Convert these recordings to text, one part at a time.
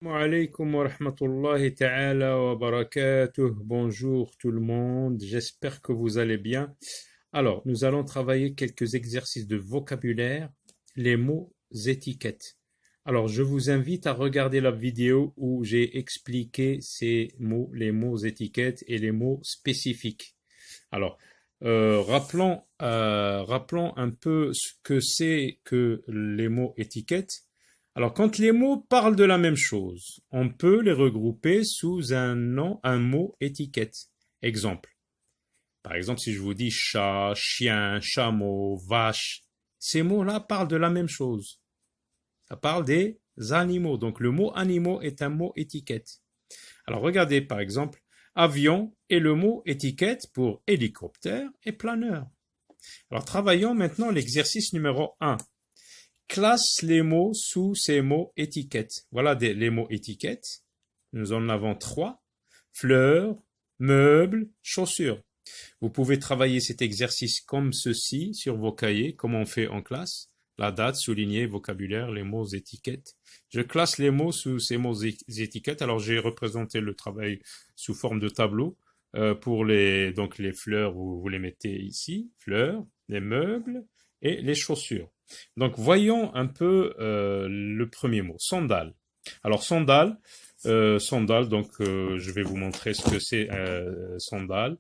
Wa alaykoum wa rahmatullahi ta'ala wa barakatuh. Bonjour tout le monde, j'espère que vous allez bien. Alors, nous allons travailler quelques exercices de vocabulaire, les mots étiquettes. Alors, je vous invite à regarder la vidéo où j'ai expliqué ces mots, les mots étiquettes et les mots spécifiques. Alors, rappelons un peu ce que c'est que les mots étiquettes. Alors, quand les mots parlent de la même chose, on peut les regrouper sous un nom, un mot étiquette. Exemple. Par exemple, si je vous dis chat, chien, chameau, vache, ces mots-là parlent de la même chose. Ça parle des animaux. Donc, le mot animaux est un mot étiquette. Alors, regardez par exemple, avion est le mot étiquette pour hélicoptère et planeur. Alors, travaillons maintenant l'exercice numéro 1. Classe les mots sous ces mots étiquettes. Voilà les mots étiquettes. Nous en avons 3. Fleurs, meubles, chaussures. Vous pouvez travailler cet exercice comme ceci sur vos cahiers, comme on fait en classe. La date, souligner, vocabulaire, les mots étiquettes. Je classe les mots sous ces mots étiquettes. Alors j'ai représenté le travail sous forme de tableau. Pour donc les fleurs, vous les mettez ici, fleurs, les meubles et les chaussures. Donc voyons un peu le premier mot, sandales. Alors sandales, donc je vais vous montrer ce que c'est sandales.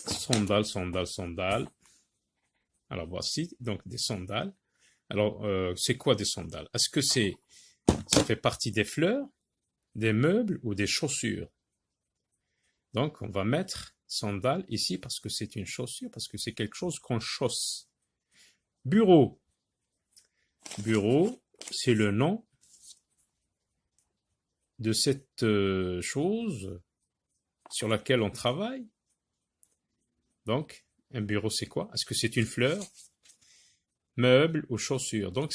Sandales. Alors voici donc des sandales. Alors c'est quoi des sandales? Est-ce que ça fait partie des fleurs, des meubles ou des chaussures? Donc on va mettre sandales ici parce que c'est une chaussure, parce que c'est quelque chose qu'on chausse. Bureau. Bureau, c'est le nom de cette chose sur laquelle on travaille. Donc, un bureau, c'est quoi? Est-ce que c'est une fleur, meuble ou chaussure? Donc,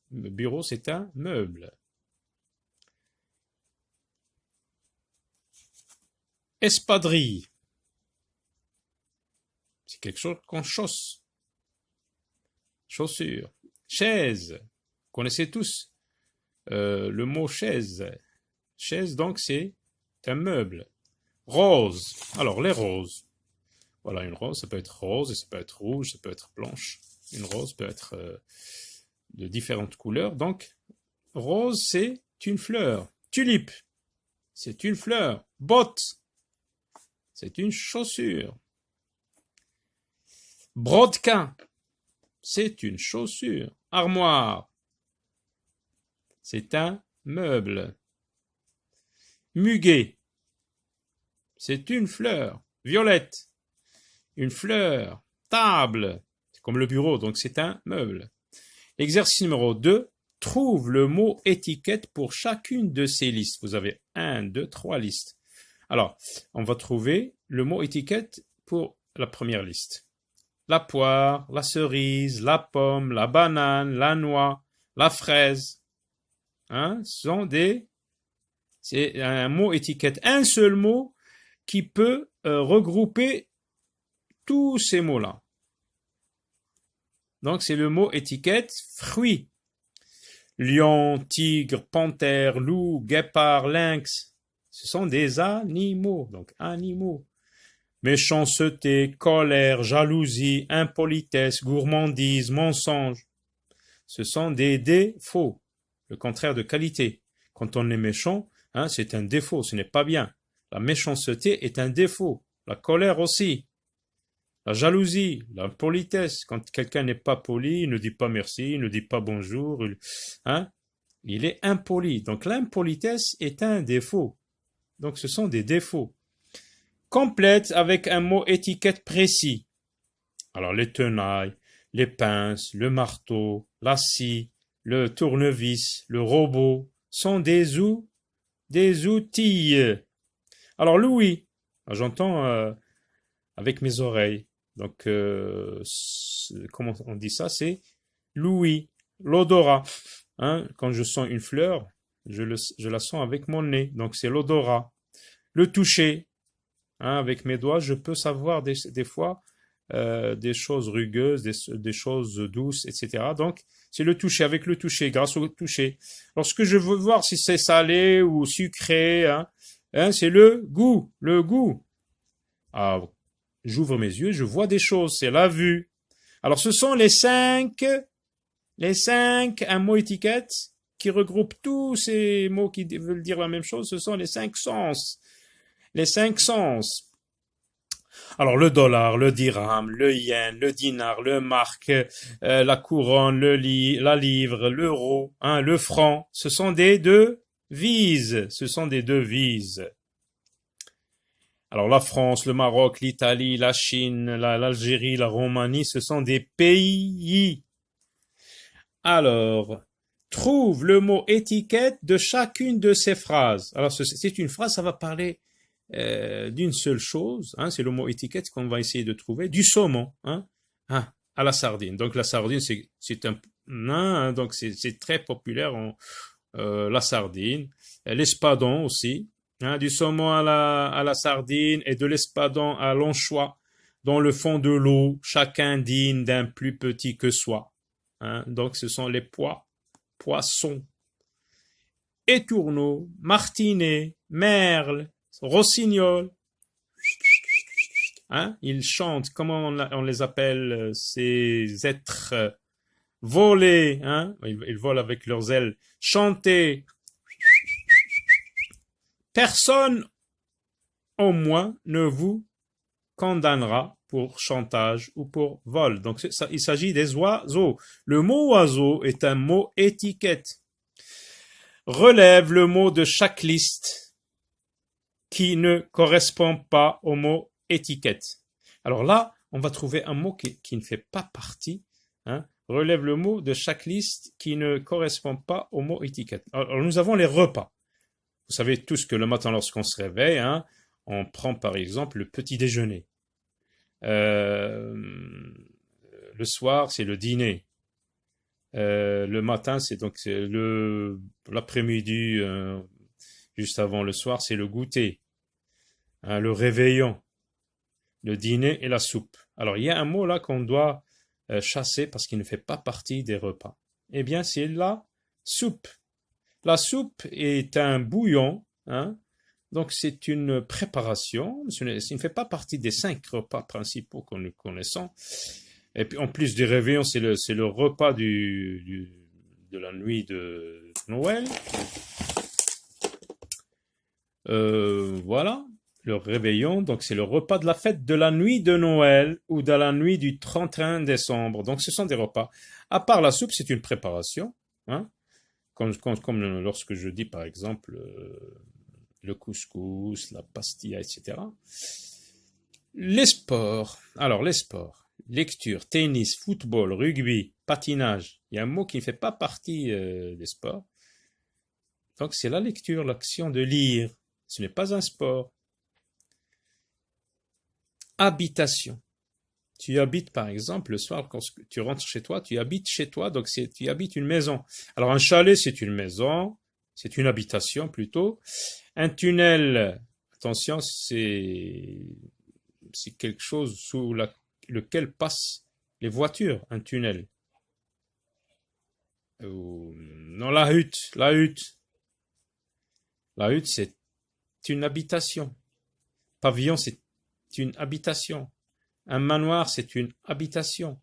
bureau, c'est un meuble. Espadrille, c'est quelque chose qu'on chausse. Chaussure. Chaise, vous connaissez tous le mot chaise. Chaise, donc, c'est un meuble. Rose, alors les roses. Voilà, une rose, ça peut être rose, ça peut être rouge, ça peut être blanche. Une rose peut être de différentes couleurs. Donc, rose, c'est une fleur. Tulipe, c'est une fleur. Botte, c'est une chaussure. Brodequin, c'est une chaussure. Armoire, c'est un meuble. Muguet, c'est une fleur. Violette, une fleur. Table, c'est comme le bureau, donc c'est un meuble. Exercice numéro 2. Trouve le mot étiquette pour chacune de ces listes. Vous avez 1, 2, 3 listes. Alors, on va trouver le mot étiquette pour la première liste. La poire, la cerise, la pomme, la banane, la noix, la fraise. C'est un mot étiquette, un seul mot qui peut regrouper tous ces mots-là. Donc, c'est le mot étiquette fruit. Lion, tigre, panthère, loup, guépard, lynx. Ce sont des animaux, donc animaux. Méchanceté, colère, jalousie, impolitesse, gourmandise, mensonge. Ce sont des défauts, le contraire de qualité. Quand on est méchant, c'est un défaut, ce n'est pas bien. La méchanceté est un défaut, la colère aussi. La jalousie, la politesse, quand quelqu'un n'est pas poli, il ne dit pas merci, il ne dit pas bonjour, il est impoli. Donc l'impolitesse est un défaut. Donc ce sont des défauts. Complète avec un mot étiquette précis. Alors les tenailles, les pinces, le marteau, la scie, le tournevis, le robot sont des outils. Alors l'ouïe, j'entends avec mes oreilles. Donc, comment on dit ça? C'est l'ouïe, l'odorat. Quand je sens une fleur, je la sens avec mon nez. Donc, c'est l'odorat. Le toucher. Avec mes doigts, je peux savoir des fois des choses rugueuses, des choses douces, etc. Donc, c'est le toucher, avec le toucher, grâce au toucher. Lorsque je veux voir si c'est salé ou sucré, c'est le goût, le goût. Ah, j'ouvre mes yeux, je vois des choses, c'est la vue. Alors, ce sont les cinq un mot étiquette qui regroupe tous ces mots qui veulent dire la même chose, ce sont les 5 sens. Les 5 sens. Alors le dollar, le dirham, le yen, le dinar, le mark, la couronne, la livre, l'euro, le franc, ce sont des devises. Ce sont des devises. Alors la France, le Maroc, l'Italie, la Chine, l'Algérie, la Roumanie, ce sont des pays. Alors, trouve le mot étiquette de chacune de ces phrases. Alors c'est une phrase, ça va parler d'une seule chose, c'est le mot étiquette qu'on va essayer de trouver, du saumon, à la sardine. Donc la sardine, c'est donc c'est très populaire, la sardine, l'espadon aussi, du saumon à la sardine et de l'espadon à l'anchois, dans le fond de l'eau, chacun digne d'un plus petit que soi. Donc ce sont les poissons. Étourneau, martinet, merle, rossignol. Ils chantent, comment on les appelle, ces êtres volés, ils volent avec leurs ailes. Chanter. Personne, au moins, ne vous condamnera pour chantage ou pour vol. Donc, il s'agit des oiseaux. Le mot oiseau est un mot étiquette. Relève le mot de chaque liste qui ne correspond pas au mot étiquette. Alors là, on va trouver un mot qui ne fait pas partie. Relève le mot de chaque liste qui ne correspond pas au mot étiquette. Alors nous avons les repas. Vous savez tous que le matin, lorsqu'on se réveille, on prend par exemple le petit déjeuner. Le soir, c'est le dîner. Le matin, c'est l'après-midi, juste avant le soir, c'est le goûter. Le réveillon, le dîner et la soupe. Alors, il y a un mot là qu'on doit chasser parce qu'il ne fait pas partie des repas. Eh bien, c'est la soupe. La soupe est un bouillon, donc c'est une préparation, ce ne fait pas partie des 5 repas principaux que nous connaissons. Et puis en plus du réveillon, c'est le repas de la nuit de Noël. Voilà, le réveillon, donc c'est le repas de la fête de la nuit de Noël ou de la nuit du 31 décembre. Donc ce sont des repas. À part la soupe, c'est une préparation, comme lorsque je dis par exemple le couscous, la pastilla, etc. Les sports. Alors les sports. Lecture, tennis, football, rugby, patinage. Il y a un mot qui ne fait pas partie des sports. Donc c'est la lecture, l'action de lire. Ce n'est pas un sport. Habitation. Tu habites par exemple le soir quand tu rentres chez toi, tu habites chez toi, donc tu habites une maison. Alors un chalet c'est une maison, c'est une habitation plutôt. Un tunnel, attention, c'est quelque chose sous lequel passent les voitures, un tunnel. Non, la hutte. La hutte, c'est une habitation. Pavillon, c'est une habitation. Un manoir, c'est une habitation.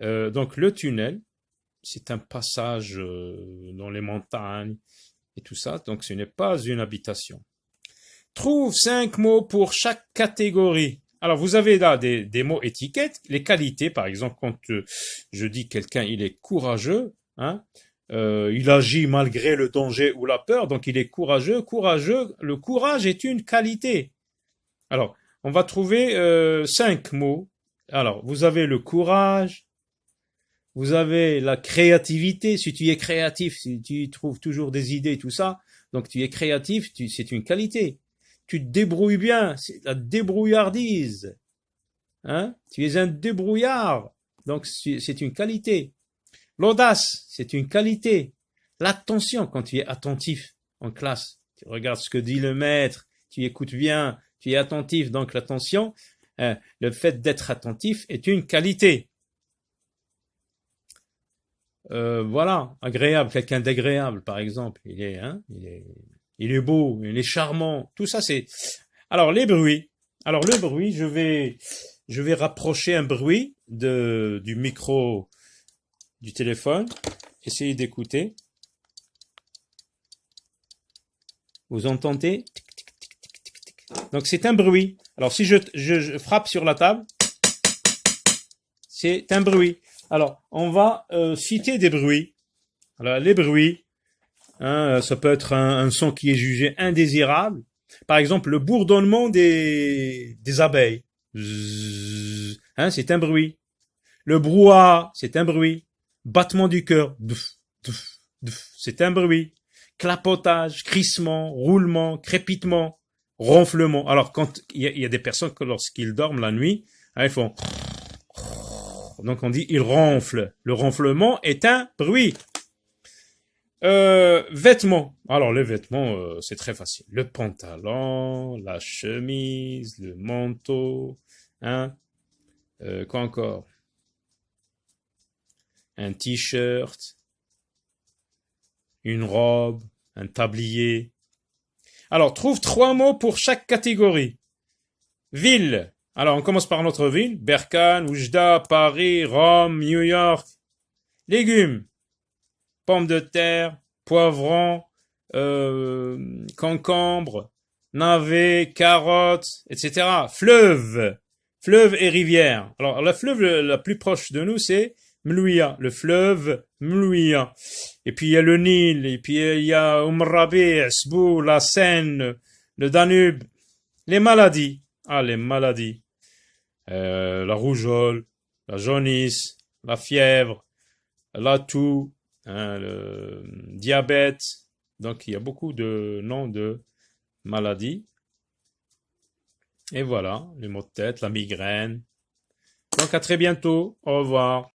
Donc le tunnel, c'est un passage dans les montagnes et tout ça. Donc ce n'est pas une habitation. Trouve 5 mots pour chaque catégorie. Alors vous avez là des mots étiquettes. Les qualités, par exemple, quand je dis quelqu'un, il est courageux, il agit malgré le danger ou la peur, donc il est courageux. Le courage est une qualité. Alors, on va trouver 5 mots. Alors, vous avez le courage, vous avez la créativité. Si tu es créatif, si tu trouves toujours des idées, tout ça, donc tu es créatif, c'est une qualité. Tu te débrouilles bien, c'est la débrouillardise. Tu es un débrouillard, donc c'est une qualité. L'audace, c'est une qualité. L'attention, quand tu es attentif en classe, tu regardes ce que dit le maître, tu écoutes bien, tu es attentif, donc l'attention, Le fait d'être attentif est une qualité. Voilà, agréable, quelqu'un d'agréable, par exemple. Il est beau, il est charmant. Tout ça, c'est. Alors les bruits. Alors le bruit, je vais rapprocher un bruit du micro du téléphone. Essayez d'écouter. Vous entendez? Donc c'est un bruit. Alors si je frappe sur la table, c'est un bruit. Alors on va citer des bruits. Alors les bruits, hein, ça peut être un son qui est jugé indésirable. Par exemple le bourdonnement des abeilles. Zzz, hein, c'est un bruit. Le brouhaha, c'est un bruit. Battement du cœur, c'est un bruit. Clapotage, crissement, roulement, crépitement, ronflement. Alors quand il y a des personnes que lorsqu'ils dorment la nuit, hein, ils font. Donc on dit ils ronflent. Le ronflement est un bruit. Vêtements. Alors les vêtements, c'est très facile. Le pantalon, la chemise, le manteau, hein. Quoi encore? Un t-shirt, une robe, un tablier. Alors, trouve 3 mots pour chaque catégorie. Ville. Alors, on commence par notre ville. Berkane, Oujda, Paris, Rome, New York. Légumes. Pommes de terre, poivrons, concombre, navets, carottes, etc. Fleuve. Fleuve et rivière. Alors, la fleuve la plus proche de nous, c'est Mlouia, le fleuve Mlouia. Et puis il y a le Nil, et puis il y a Rabi, Sbou, la Seine, le Danube. Les maladies. Ah, les maladies. La rougeole, la jaunisse, la fièvre, la toux, hein, le diabète. Donc il y a beaucoup de noms de maladies. Et voilà, les maux de tête, la migraine. Donc à très bientôt. Au revoir.